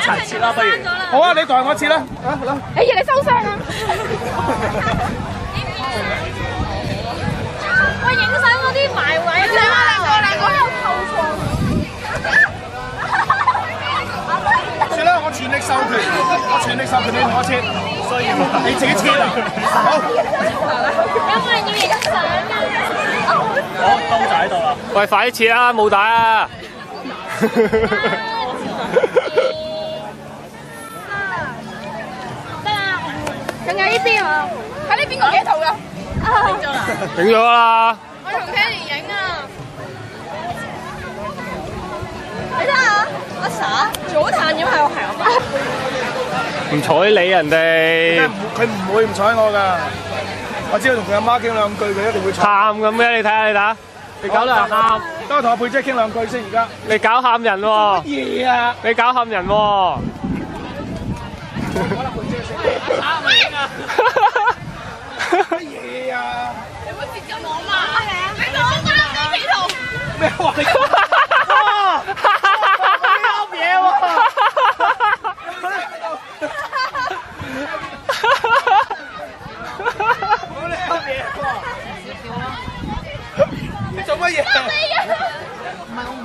齊切啦，不如。好啊，你代我切啦，啊好啦。哎呀，你收聲啊！喂，影相嗰啲埋位啊！兩個有後防。切啦，我全力授權，你同我切，所以你自己切啊。好。有冇人要影相啊？好，刀就喺度啦。喂，快啲切啦，冇帶啊！得啦，仲有呢邊啊？喺呢邊個幾圖㗎？影咗啦。影咗啦。我同 Kelly 影啊！你睇下，阿 Sa 早彈咁喺度行。唔睬你人哋。佢唔會唔睬我㗎。我只要同佢阿媽傾兩句，佢一定會睬。喊咁嘅，你睇下你打，你搞到人喊。等我同阿佩姐傾兩句先，而家。你搞喊人喎。嘢啊！你搞喊人喎。乜嘢啊？你唔好接近我嘛！你講啱呢幾圖。咩話你？哇！啱嘢喎！你做乜嘢？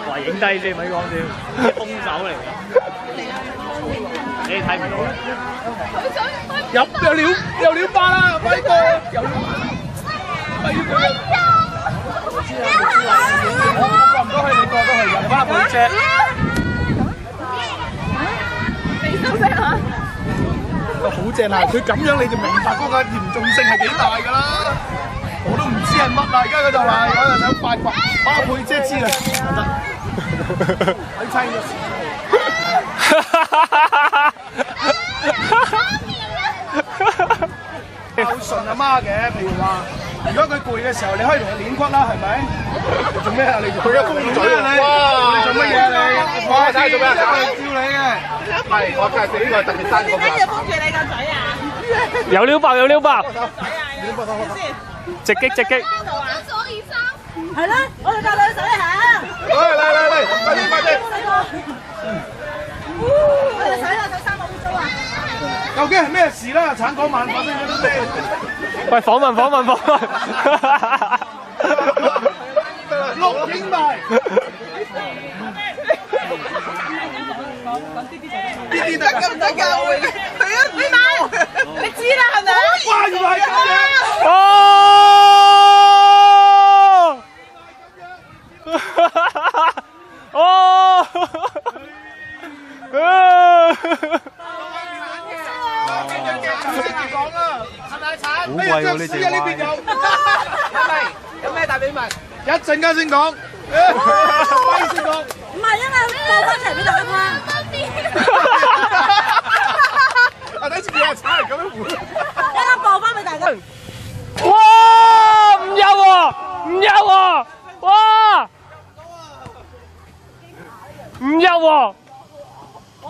話影低先，咪講笑，兇手嚟嘅。你睇唔到？有料巴啦，輝哥！有料巴！過唔到去，你過到去，入翻背脊。你收聲啊！好正啊！佢咁樣你就明白嗰個嚴重性係幾大㗎啦。我都唔知係乜啦，而家佢就話我就想八卦，阿佩姐知啦。得，睇親嘅。孝順阿媽嘅，譬如話，如果佢攰嘅時候，你可以同佢捏骨啦，係咪？做咩啊？你佢一公嘴啊你！哇！你做乜嘢你？哇！睇下做咩啊？叫你嘅。係，我介紹呢個特別單個。你要幫住你個仔啊！有料爆，有料爆！直擊直擊！係啦，我哋帶女仔行。嚟，快啲快啲！我哋洗下手衫冇污糟啊！究竟係咩事啦？橙講晚發生咗啲咩？喂，訪問。錄影埋。呢啲得咁得㗎？你買，你知啦係咪？哇！原來係咁樣。哦！講啦，係咪橙？好貴喎呢隻呢邊有。有咩大秘密？一陣間先講。咪先講。唔係因為播翻齊俾大家聽。第一次見阿橙係咁樣換。一陣播翻俾大家。哇！唔入喎，唔入喎，哇！唔入喎。阿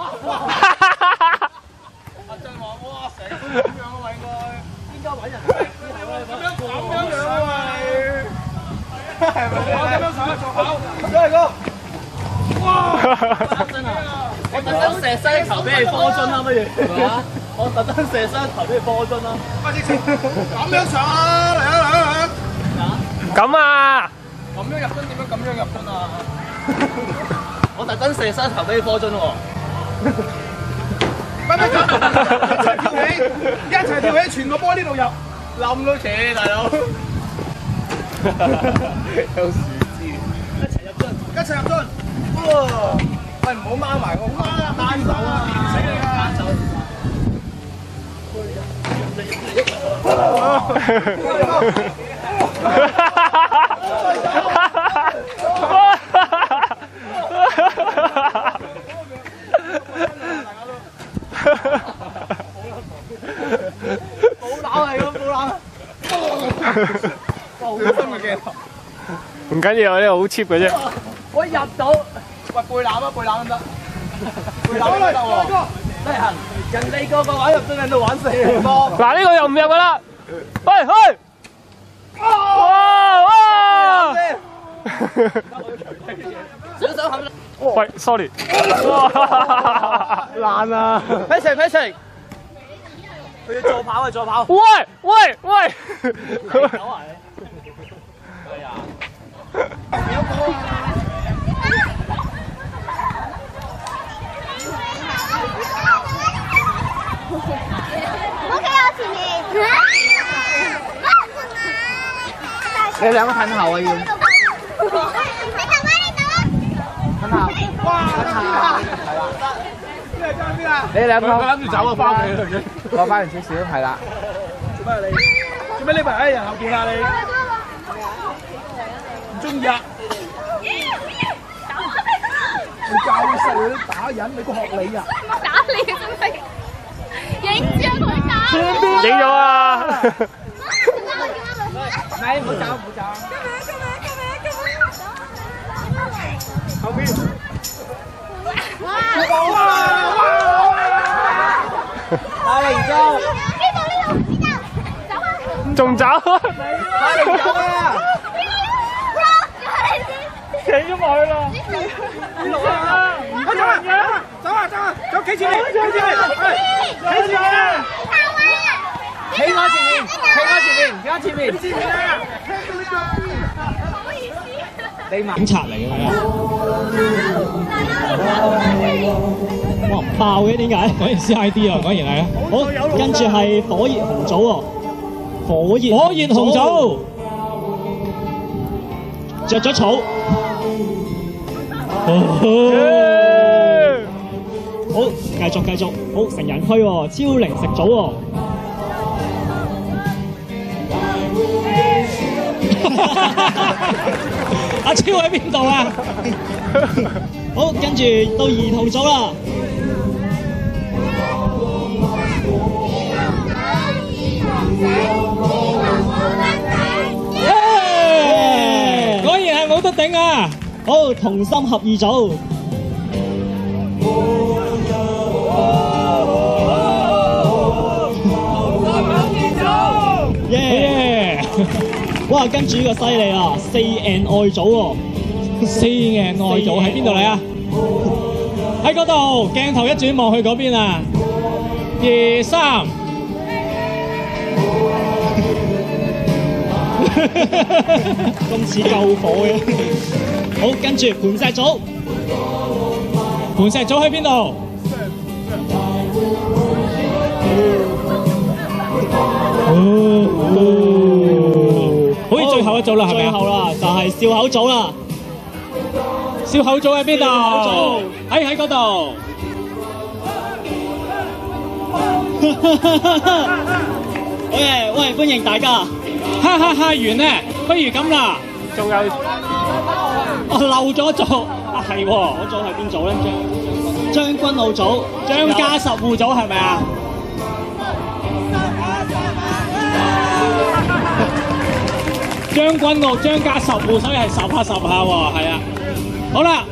俊話：哇，成咁樣啊，應該揾人咁樣啊，係咪？咁樣做考，嚟哥。哇！真啊！我特登射西球俾你科津啦，不如？我特登射西球俾你科津啦。快啲咁樣上啊！嚟啊！咁啊！咁樣入樽點樣咁樣入樽啊？我特登射西球俾你科津喎。一齊跳起，全個波呢度入，冧都扯，大佬。有樹枝，一齊入樽。哇！喂，唔好掹埋我，單手啊，電死你啊！單手。冇打嚟㗎，冇打。好深嘅鏡頭。唔緊要，呢個好 cheap 嘅啫。我入到，喂背籃啊，背籃得唔得？背籃得喎。得閒，人哋個玩入樽喺度玩四個波。嗱呢個又唔入噶啦，去！哇！喂，sorry。爛啊！飛成，佢要助跑啊，助跑。喂！走啊你！係啊！我企我前面。你兩個褪後啊要。你兩個諗住走啊，翻嚟啦，攞翻嚟少少，係啦。做咩你？做咩你咪喺人後邊啊你？唔中意啊？你教細你打人，你個學你啊！打你真係，影住佢打。影咗啊！你唔好走，後邊。打嚟咗。仲走？打嚟咗啊！企咗埋去啦！走，企前面，企我前面，警察嚟嘅係啊！哇唔爆嘅點解？果然 CID 啊，果然係啊！好，跟住係火熱紅組喎，火熱紅組，着咗草。好，繼續，好成人區喎，超零食組喎。阿超喺邊度啊？好，跟住到兒童組啦。果然係冇得頂啊！好，同心合意組。耶！哇，跟住呢個犀利啊，4 and 愛組喎，4 and 愛組喺邊度嚟啊？喺嗰度，鏡頭一轉望去嗰邊啊！2、3，咁似救火嘅。好，跟住盤石組，盤石組喺邊度？好似最後一組啦，係咪啊？最後啦，就係笑口組啦。笑口組喺邊度？喺嗰度。喂，歡迎大家。哈哈哈！完咧，不如咁啦。仲有我漏咗組啊，係喎，嗰組係邊組咧？將軍澳組、張家十戶組係咪啊？將軍澳張家十戶，所以係10下喎，係啊。好啦，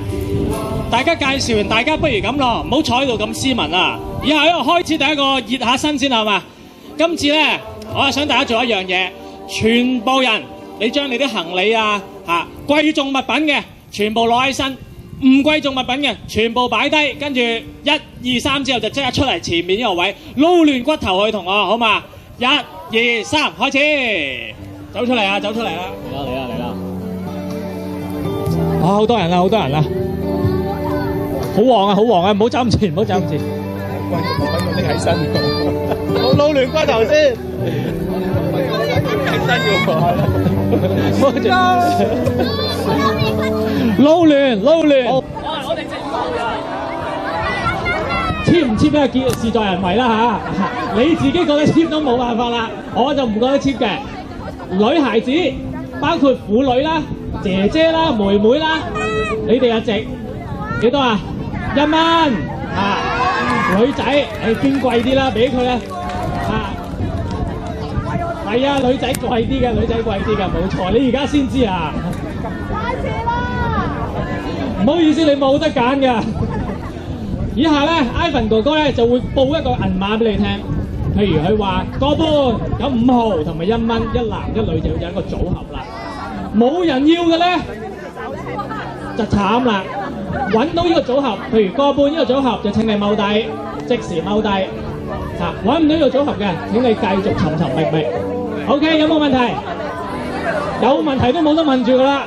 大家介紹完，大家不如咁咯，唔好坐喺度咁斯文啊。以下喺度開始第一個熱下身先係嘛？今次咧，我係想大家做一樣嘢，全部人你將你啲行李啊、貴重物品嘅全部攞起身，唔貴重物品嘅全部擺低，跟住1、2、3之後就即刻出嚟前面呢個位，撈亂骨頭去同我，好嘛？1、2、3，開始。走出嚟啦！嚟啦！啊，好多人啦！好旺啊！唔好走咁前，拎起身。我撈亂骨頭先。起身要撈亂。我哋簽唔簽咧？事在人為啦嚇。你自己覺得簽都冇辦法啦，我就唔覺得簽嘅。女孩子包括婦女啦、姐姐啦、妹妹啦，你哋又值幾多啊？1蚊啊！女仔捐貴啲啦，俾佢啦係啊，女仔貴啲嘅，冇錯，你而家先知啊！太遲啦！唔好意思，你冇得揀㗎。以下咧 ，Ivan 哥哥咧就會報一個銀碼俾你聽。譬如佢話個半有5號同埋1蚊，一男一女就有一個組合啦。冇人要嘅咧就慘啦，揾到呢個組合，譬如個半呢個組合就請你踎低，即時踎低。嚇，揾唔到呢個組合嘅，請你繼續尋尋覓覓。OK， 有冇問題？有問題都冇得問住㗎啦。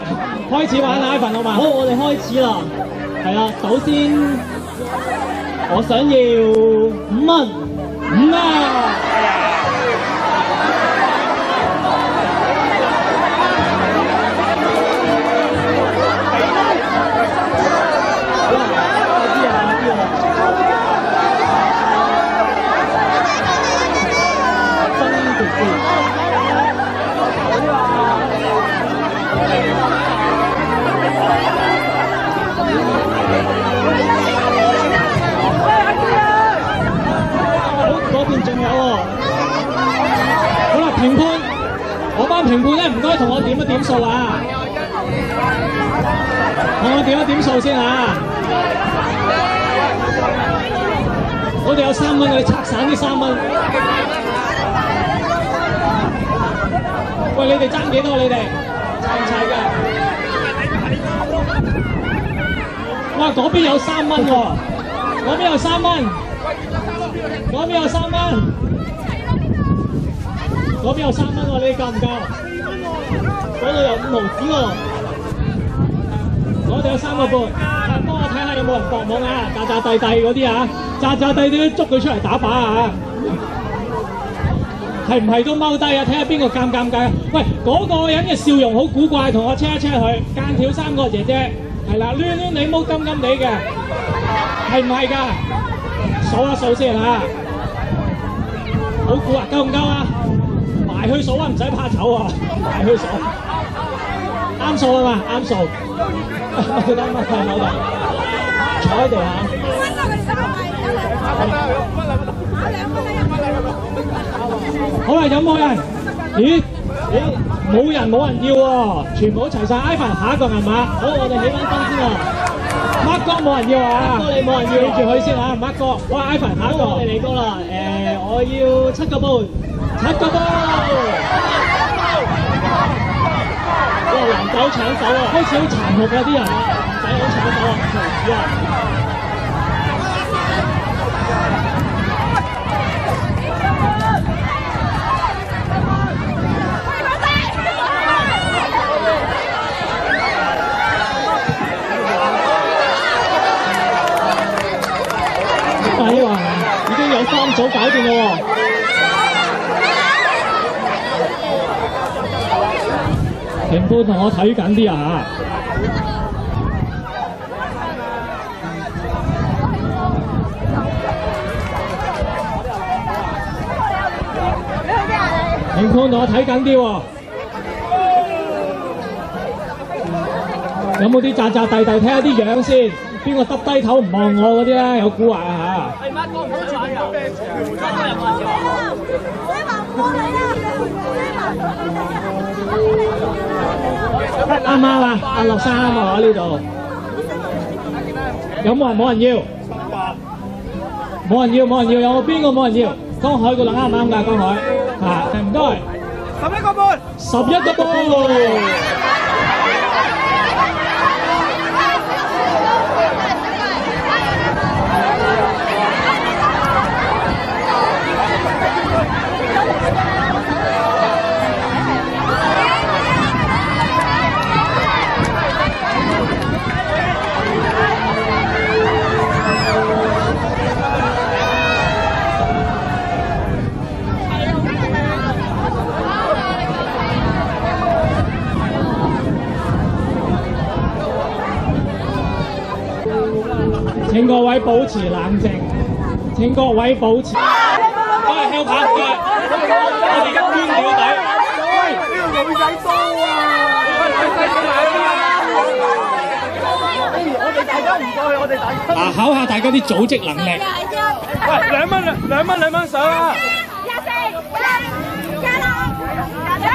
開始玩啦，Ivan好嘛？好，我哋開始啦。係啦，首先我想要5蚊5蚊。評判，我班評判咧唔該同我點一點數啊！同我點一點數先啊！我哋有3蚊，你拆散啲3蚊。喂，你哋爭幾多？你哋齊唔齊㗎？哇！嗰邊有3蚊喎，嗰邊有3蚊，嗰邊有3蚊。嗰邊有3蚊喎，你哋夠唔夠？嗰度有5毫子喎，我哋有3個半。幫我睇下有冇人搏懵啊！詐詐諦諦嗰啲啊，詐詐諦諦捉佢出嚟打靶啊！係唔係都踎低啊？睇下邊個尷唔尷尬啊？喂，嗰個人嘅笑容好古怪，同我 check 一 check 佢。間條衫個姐姐係啦，攣攣你毛金金地嘅，係唔係㗎？數一數先嚇，好估啊！夠唔夠啊？埋去數啊，唔使怕醜啊，埋去數，啱數啊嘛，啱數。得乜係冇㗎？坐喺地下。好啦，有冇人？咦？冇人要喎，全部都齊晒。Ivan 下一個銀碼。好，我哋起翻身先啊。Mark 哥冇人要啊？Mark 哥你冇人要，記住佢先啊。Mark 哥，喂 Ivan 下一個。我哋嚟過啦。我要7個半。7個半。哇！男仔好搶手啊，開始好殘酷啊啲人，男仔好搶手啊，無恥啊！計話已經有3組搞掂啦喎！評判同我睇緊啲啊！評判同我睇緊啲喎，有冇啲詐詐諦諦睇下啲樣先？邊個耷低頭唔望我嗰啲咧？有蠱惑啊嚇！係乜哥唔好踩啊！啱啱啊！阿樂生啱啊！呢度有冇人？冇人要，冇人要，冇人要。有冇邊個冇人要？江海嗰度啱唔啱㗎？江海嚇，唔該。11個半。11個半。請各位保持冷靜，請各位保持。都係香港嘅，我哋一端料底。喂，呢個女仔多啊！女仔過嚟啊！我哋大家唔過去，我哋大家。考下大家啲組織能力。喂，2蚊上啊！24、26、27、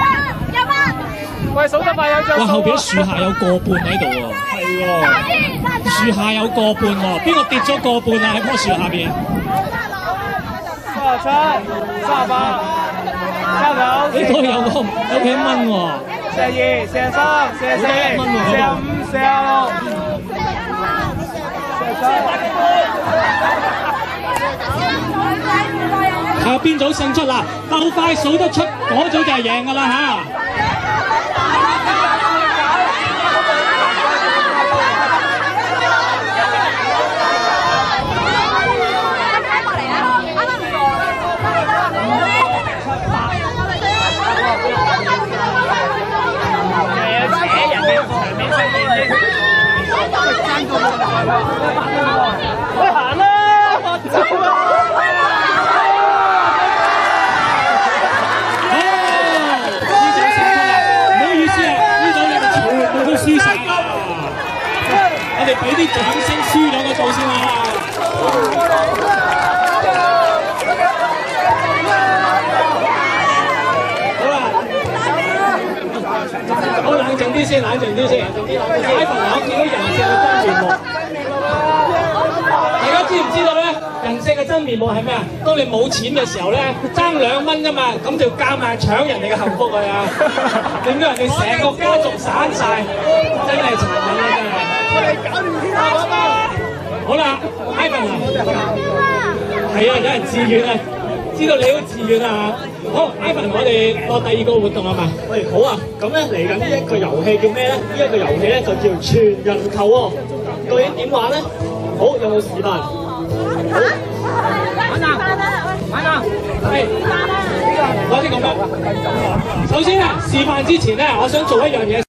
28。喂，數得快有張。哇，後邊樹下有個半喺度喎。係喎。樹下有個半喎，邊個跌咗個半啊？喺棵樹下邊。37、38、39。呢度有幾蚊喎？42、43、44、45、46。係邊組勝出啦？鬥快數得出嗰組就係贏㗎啦嚇！喂，行啦！走啊！唔好意思啊，呢組你哋全部都輸晒啦！我哋俾啲掌聲輸咗個組先啦！好啦，好冷靜啲先，冷靜啲先。街朋友見到人性嘅真面目，大家知唔知道咧？人性嘅真面目係咩啊？當你冇錢嘅時候咧，爭2蚊啫嘛，咁就夾埋搶人哋嘅幸福佢啊！令到人哋成個家族散晒，真係殘忍啊！真係。搞掂天下啦！好啦，Ivan啊，係啊，有人自願啊，知道你好自願啊！好 ，Ivan， 我哋落第二個活動係嘛？喂，好啊，咁咧嚟緊呢一個遊戲叫咩咧？呢一個遊戲咧就叫全人球喎。究竟點玩咧？好，有冇示範？係，攞啲咁樣。首先啊，示範之前咧，我想做一樣嘢。